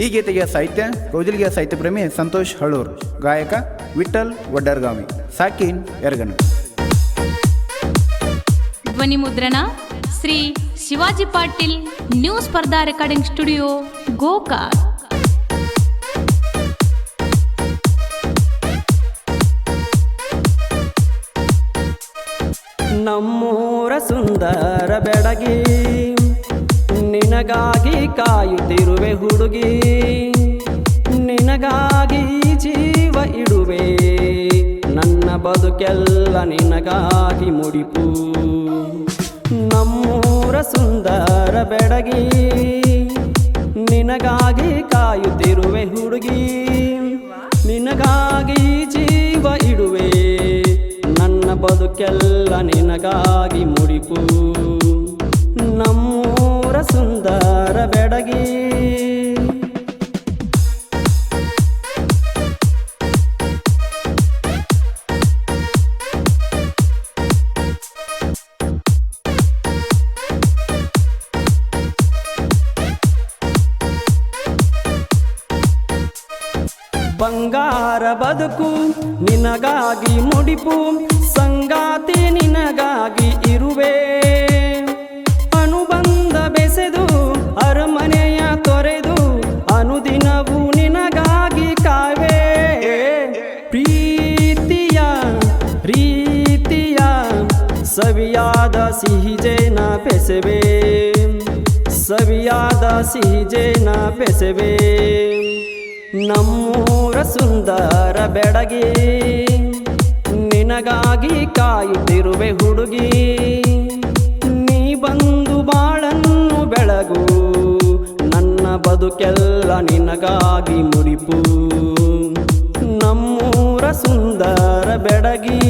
ಈ ಗೀತೆಗೆ ಸಾಹಿತ್ಯ ಕೌಜಲ್ಗಿಯ ಸಾಹಿತ್ಯ ಪ್ರೇಮಿ ಸಂತೋಷ್ ಹಳೂರ್, ಗಾಯಕ ವಿಠಲ್ ವಡ್ಡರ್ಗಾಮಿ, ಸಾಕಿನ್ ಯರಗನ. ಧ್ವನಿ ಮುದ್ರಣ ಶ್ರೀ ಶಿವಾಜಿ ಪಾಟೀಲ್, ನ್ಯೂ ಸ್ಪರ್ಧಾ ರೆಕಾರ್ಡಿಂಗ್ ಸ್ಟುಡಿಯೋ, ಗೋಕಾಕ್. ನಮ್ಮೂರ ಸುಂದರ ಬೆಡಗಿ, ನಿನಗಾಗಿ ಕಾಯುತ್ತಿರುವೆ ಹುಡುಗಿ, ನಿನಗಾಗಿ ಜೀವ ಇಡುವೆ, ನನ್ನ ಬದುಕೆಲ್ಲ ನಿನಗಾಗಿ ಮುಡಿಪು. ನಮ್ಮೂರ ಸುಂದರ ಬೆಡಗಿ, ನಿನಗಾಗಿ ಕಾಯುತ್ತಿರುವೆ ಹುಡುಗಿ, ನಿನಗಾಗಿ ಜೀವ ಇಡುವೆ, ನನ್ನ ಬದುಕೆಲ್ಲ ನಿನಗಾಗಿ ಮುಡಿಪು. ನಮ್ಮೂರ ಸುಂದರ ಬೆಡಗಿ. ಬಂಗಾರ ಬದುಕು ನಿನಗಾಗಿ ಮುಡಿಪು, ಸಂಗಾತಿ ನಿನಗಾಗಿ ಇರುವೆ, ಅನುಬಂಧ ಬೆಸೆದು ಅರಮನೆಯ ತೊರೆದು ಅನುದಿನವೂ ನಿನಗಾಗಿ ಕಾವೆ. ಪ್ರೀತಿಯ ರೀತಿಯ ಸವಿಯಾದ ಸಿಹಿಜೇನ ಬೆಸೆವೆ, ಸವಿಯಾದ ಸಿಹಿಜೇನ ಬೆಸೆವೆ. ನಮ್ಮೂರ ಸುಂದರ ಬೆಡಗಿ, ನಿನಗಾಗಿ ಕಾಯುತ್ತಿರುವೆ ಹುಡುಗಿ, ನೀ ಬಂದು ಬಾಳನ್ನು ಬೆಳಗು, ನನ್ನ ಬದುಕೆಲ್ಲ ನಿನಗಾಗಿ ಮುಡಿಪು. ನಮ್ಮೂರ ಸುಂದರ ಬೆಡಗಿ.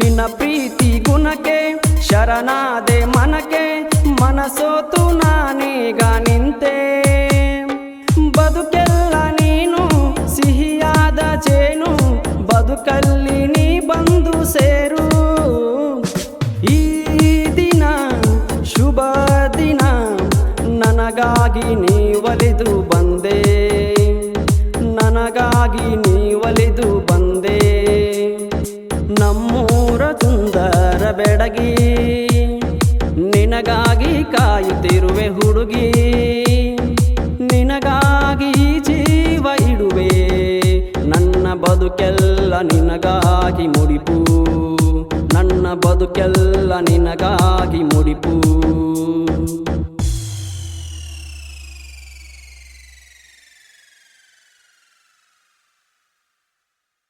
ನಿನ್ನ ಪ್ರೀತಿ ಗುಣಕ್ಕೆ ಶರಣಾದೆ ಮನಕ್ಕೆ, ಮನಸೋತು ನಾನೀಗ ನಿಂತೆ, ಬದುಕೆಲ್ಲ ನೀನು ಸಿಹಿಯಾದ ಜೇನು, ಬದುಕಲ್ಲಿ ನೀ ಬಂದು ಸೇರು. ಈ ದಿನ ಶುಭ ದಿನ, ನನಗಾಗಿ ನೀ ಒಲಿದು ಬಂದೆ, ನನಗಾಗಿ ನೀ ಒಲಿದು ಬಂದೆ. ನಮ್ಮೂರ ಸುಂದರ ಬೆಡಗಿ, ನಿನಗಾಗಿ ಕಾಯುತ್ತಿರುವೆ ಹುಡುಗಿ, ನಿನಗಾಗಿ ಜೀವ ಇಡುವೆ, ನನ್ನ ಬದುಕೆಲ್ಲ ನಿನಗಾಗಿ ಮುಡಿಪು, ನನ್ನ ಬದುಕೆಲ್ಲ ನಿನಗಾಗಿ ಮುಡಿಪು.